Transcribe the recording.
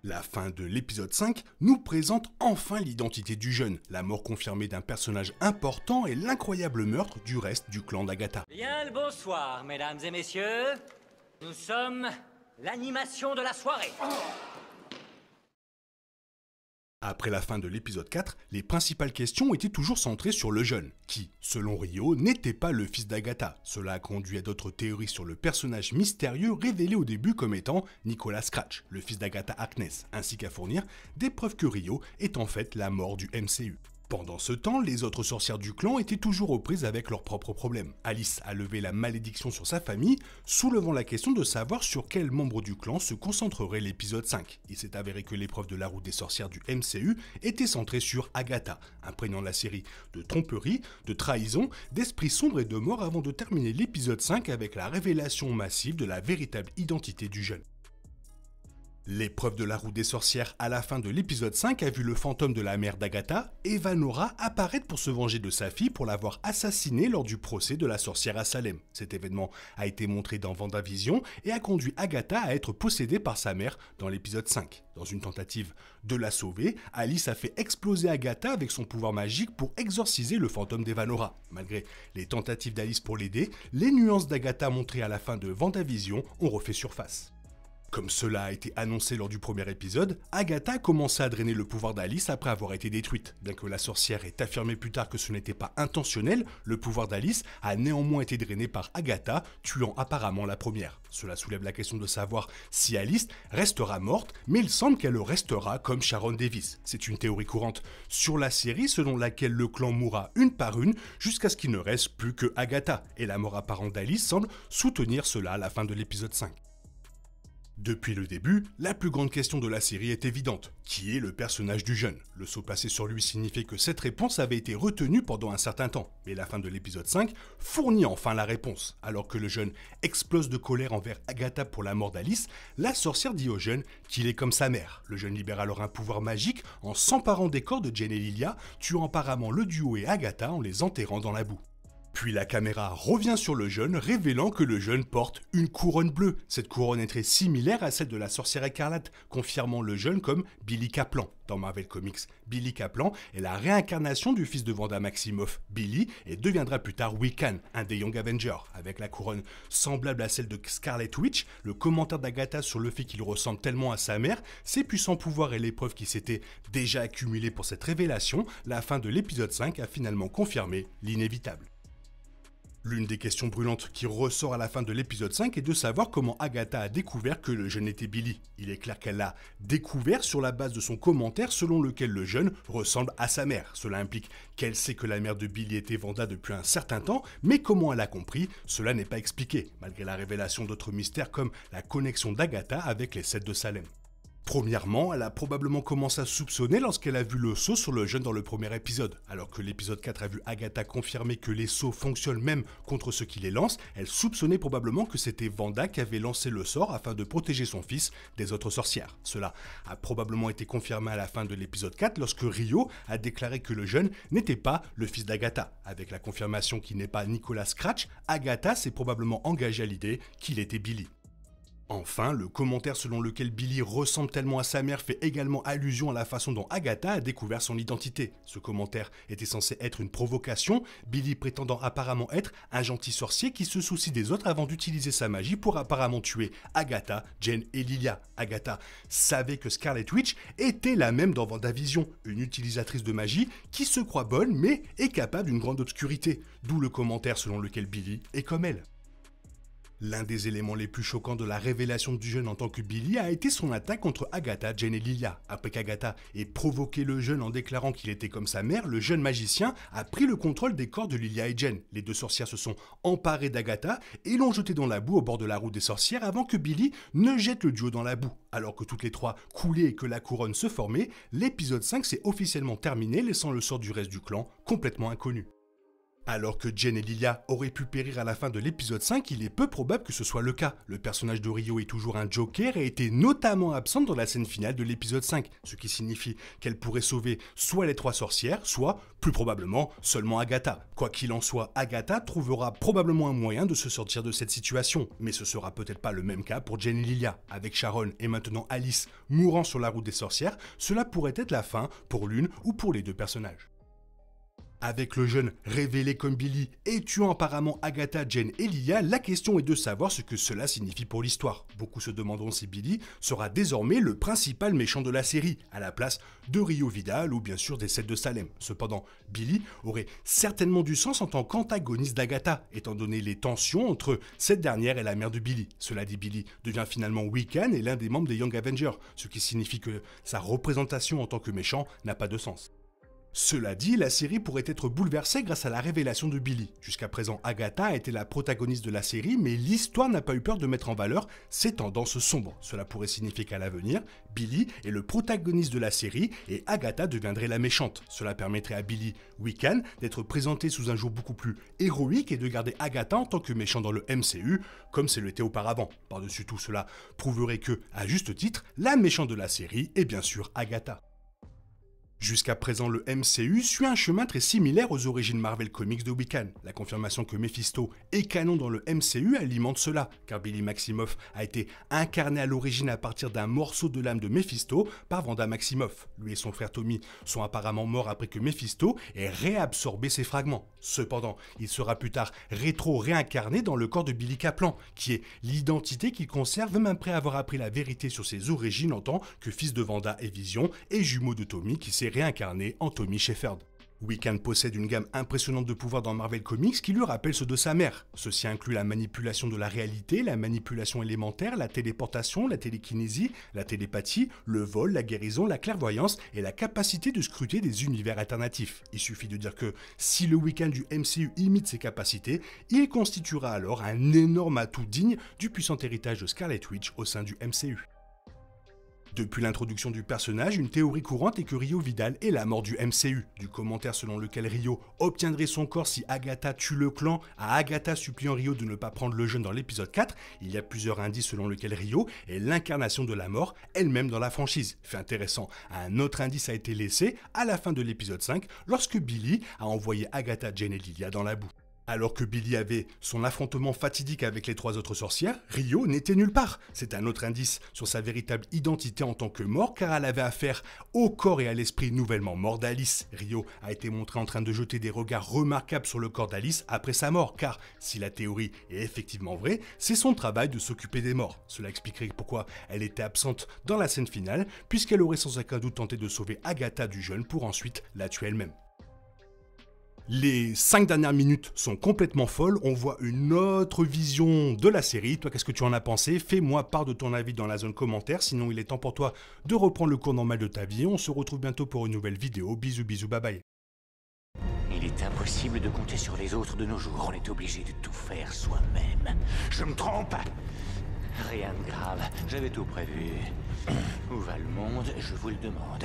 La fin de l'épisode 5 nous présente enfin l'identité du jeune, la mort confirmée d'un personnage important et l'incroyable meurtre du reste du clan d'Agatha. Bien le bonsoir, mesdames et messieurs. Nous sommes l'animation de la soirée. Après la fin de l'épisode 4, les principales questions étaient toujours centrées sur le jeune, qui, selon Rio, n'était pas le fils d'Agatha. Cela a conduit à d'autres théories sur le personnage mystérieux révélé au début comme étant Nicholas Scratch, le fils d'Agatha Harkness, ainsi qu'à fournir des preuves que Rio est en fait la mort du MCU. Pendant ce temps, les autres sorcières du clan étaient toujours aux prises avec leurs propres problèmes. Alice a levé la malédiction sur sa famille, soulevant la question de savoir sur quel membre du clan se concentrerait l'épisode 5. Il s'est avéré que l'épreuve de la roue des sorcières du MCU était centrée sur Agatha, imprégnant la série de tromperie, de trahison, d'esprit sombre et de mort avant de terminer l'épisode 5 avec la révélation massive de la véritable identité du jeune. L'épreuve de la roue des sorcières à la fin de l'épisode 5 a vu le fantôme de la mère d'Agatha, Evanora, apparaître pour se venger de sa fille pour l'avoir assassinée lors du procès de la sorcière à Salem. Cet événement a été montré dans WandaVision et a conduit Agatha à être possédée par sa mère dans l'épisode 5. Dans une tentative de la sauver, Alice a fait exploser Agatha avec son pouvoir magique pour exorciser le fantôme d'Evanora. Malgré les tentatives d'Alice pour l'aider, les nuances d'Agatha montrées à la fin de WandaVision ont refait surface. Comme cela a été annoncé lors du premier épisode, Agatha a commencé à drainer le pouvoir d'Alice après avoir été détruite. Bien que la sorcière ait affirmé plus tard que ce n'était pas intentionnel, le pouvoir d'Alice a néanmoins été drainé par Agatha, tuant apparemment la première. Cela soulève la question de savoir si Alice restera morte, mais il semble qu'elle restera comme Sharon Davis. C'est une théorie courante sur la série selon laquelle le clan mourra une par une jusqu'à ce qu'il ne reste plus que Agatha, et la mort apparente d'Alice semble soutenir cela à la fin de l'épisode 5. Depuis le début, la plus grande question de la série est évidente. Qui est le personnage du jeune? Le saut passé sur lui signifiait que cette réponse avait été retenue pendant un certain temps. Mais la fin de l'épisode 5 fournit enfin la réponse. Alors que le jeune explose de colère envers Agatha pour la mort d'Alice, la sorcière dit au jeune qu'il est comme sa mère. Le jeune libère alors un pouvoir magique en s'emparant des corps de Jane et Lilia, tuant apparemment le duo et Agatha en les enterrant dans la boue. Puis la caméra revient sur le jeune, révélant que le jeune porte une couronne bleue. Cette couronne est très similaire à celle de la sorcière écarlate, confirmant le jeune comme Billy Kaplan. Dans Marvel Comics, Billy Kaplan est la réincarnation du fils de Wanda Maximoff, Billy, et deviendra plus tard Wiccan, un des Young Avengers. Avec la couronne semblable à celle de Scarlet Witch, le commentaire d'Agatha sur le fait qu'il ressemble tellement à sa mère, ses puissants pouvoirs et l'épreuve qui s'étaient déjà accumulés pour cette révélation, la fin de l'épisode 5 a finalement confirmé l'inévitable. L'une des questions brûlantes qui ressort à la fin de l'épisode 5 est de savoir comment Agatha a découvert que le jeune était Billy. Il est clair qu'elle l'a découvert sur la base de son commentaire selon lequel le jeune ressemble à sa mère. Cela implique qu'elle sait que la mère de Billy était Wanda depuis un certain temps, mais comment elle a compris, cela n'est pas expliqué, malgré la révélation d'autres mystères comme la connexion d'Agatha avec les 7 de Salem. Premièrement, elle a probablement commencé à soupçonner lorsqu'elle a vu le sceau sur le jeune dans le premier épisode. Alors que l'épisode 4 a vu Agatha confirmer que les sceaux fonctionnent même contre ceux qui les lancent, elle soupçonnait probablement que c'était Wanda qui avait lancé le sort afin de protéger son fils des autres sorcières. Cela a probablement été confirmé à la fin de l'épisode 4 lorsque Rio a déclaré que le jeune n'était pas le fils d'Agatha. Avec la confirmation qu'il n'est pas Nicholas Scratch, Agatha s'est probablement engagée à l'idée qu'il était Billy. Enfin, le commentaire selon lequel Billy ressemble tellement à sa mère fait également allusion à la façon dont Agatha a découvert son identité. Ce commentaire était censé être une provocation, Billy prétendant apparemment être un gentil sorcier qui se soucie des autres avant d'utiliser sa magie pour apparemment tuer Agatha, Jane et Lilia. Agatha savait que Scarlet Witch était la même dans WandaVision, une utilisatrice de magie qui se croit bonne mais est capable d'une grande obscurité, d'où le commentaire selon lequel Billy est comme elle. L'un des éléments les plus choquants de la révélation du jeune en tant que Billy a été son attaque contre Agatha, Jane et Lilia. Après qu'Agatha ait provoqué le jeune en déclarant qu'il était comme sa mère, le jeune magicien a pris le contrôle des corps de Lilia et Jane. Les deux sorcières se sont emparées d'Agatha et l'ont jetée dans la boue au bord de la roue des sorcières avant que Billy ne jette le duo dans la boue. Alors que toutes les trois coulaient et que la couronne se formait, l'épisode 5 s'est officiellement terminé, laissant le sort du reste du clan complètement inconnu. Alors que Jen et Lilia auraient pu périr à la fin de l'épisode 5, il est peu probable que ce soit le cas. Le personnage de Rio est toujours un Joker et était notamment absente dans la scène finale de l'épisode 5, ce qui signifie qu'elle pourrait sauver soit les 3 sorcières, soit, plus probablement, seulement Agatha. Quoi qu'il en soit, Agatha trouvera probablement un moyen de se sortir de cette situation, mais ce sera peut-être pas le même cas pour Jen et Lilia. Avec Sharon et maintenant Alice mourant sur la route des sorcières, cela pourrait être la fin pour l'une ou pour les 2 personnages. Avec le jeune révélé comme Billy et tuant apparemment Agatha, Jen et Lilia, la question est de savoir ce que cela signifie pour l'histoire. Beaucoup se demanderont si Billy sera désormais le principal méchant de la série, à la place de Rio Vidal ou bien sûr des 7 de Salem. Cependant, Billy aurait certainement du sens en tant qu'antagoniste d'Agatha, étant donné les tensions entre cette dernière et la mère de Billy. Cela dit, Billy devient finalement Wiccan et l'un des membres des Young Avengers, ce qui signifie que sa représentation en tant que méchant n'a pas de sens. Cela dit, la série pourrait être bouleversée grâce à la révélation de Billy. Jusqu'à présent, Agatha a été la protagoniste de la série, mais l'histoire n'a pas eu peur de mettre en valeur ses tendances sombres. Cela pourrait signifier qu'à l'avenir, Billy est le protagoniste de la série et Agatha deviendrait la méchante. Cela permettrait à Billy Wiccan d'être présenté sous un jour beaucoup plus héroïque et de garder Agatha en tant que méchant dans le MCU, comme c'est l'était auparavant. Par-dessus tout cela prouverait que, à juste titre, la méchante de la série est bien sûr Agatha. Jusqu'à présent, le MCU suit un chemin très similaire aux origines Marvel Comics de Wiccan. La confirmation que Mephisto est canon dans le MCU alimente cela, car Billy Maximoff a été incarné à l'origine à partir d'un morceau de l'âme de Mephisto par Wanda Maximoff. Lui et son frère Tommy sont apparemment morts après que Mephisto ait réabsorbé ses fragments. Cependant, il sera plus tard réincarné dans le corps de Billy Kaplan, qui est l'identité qu'il conserve même après avoir appris la vérité sur ses origines en tant que fils de Wanda et Vision et jumeau de Tommy qui s'est réincarné en Tommy Shepherd. Wiccan possède une gamme impressionnante de pouvoirs dans Marvel Comics qui lui rappellent ceux de sa mère. Ceci inclut la manipulation de la réalité, la manipulation élémentaire, la téléportation, la télékinésie, la télépathie, le vol, la guérison, la clairvoyance et la capacité de scruter des univers alternatifs. Il suffit de dire que si le Wiccan du MCU imite ses capacités, il constituera alors un énorme atout digne du puissant héritage de Scarlet Witch au sein du MCU. Depuis l'introduction du personnage, une théorie courante est que Rio Vidal est la mort du MCU. Du commentaire selon lequel Rio obtiendrait son corps si Agatha tue le clan, à Agatha suppliant Rio de ne pas prendre le jeune dans l'épisode 4, il y a plusieurs indices selon lesquels Rio est l'incarnation de la mort, elle-même dans la franchise. Fait intéressant, un autre indice a été laissé à la fin de l'épisode 5, lorsque Billy a envoyé Agatha, Jen et Lilia dans la boue. Alors que Billy avait son affrontement fatidique avec les 3 autres sorcières, Rio n'était nulle part. C'est un autre indice sur sa véritable identité en tant que mort, car elle avait affaire au corps et à l'esprit nouvellement mort d'Alice. Rio a été montré en train de jeter des regards remarquables sur le corps d'Alice après sa mort, car si la théorie est effectivement vraie, c'est son travail de s'occuper des morts. Cela expliquerait pourquoi elle était absente dans la scène finale, puisqu'elle aurait sans aucun doute tenté de sauver Agatha du jeune pour ensuite la tuer elle-même. Les 5 dernières minutes sont complètement folles, on voit une autre vision de la série. Toi, qu'est-ce que tu en as pensé? Fais-moi part de ton avis dans la zone commentaire, sinon il est temps pour toi de reprendre le cours normal de ta vie. On se retrouve bientôt pour une nouvelle vidéo. Bisous, bisous, bye bye. Il est impossible de compter sur les autres de nos jours, on est obligé de tout faire soi-même. Je me trompe? Rien de grave, j'avais tout prévu. Où va le monde, je vous le demande.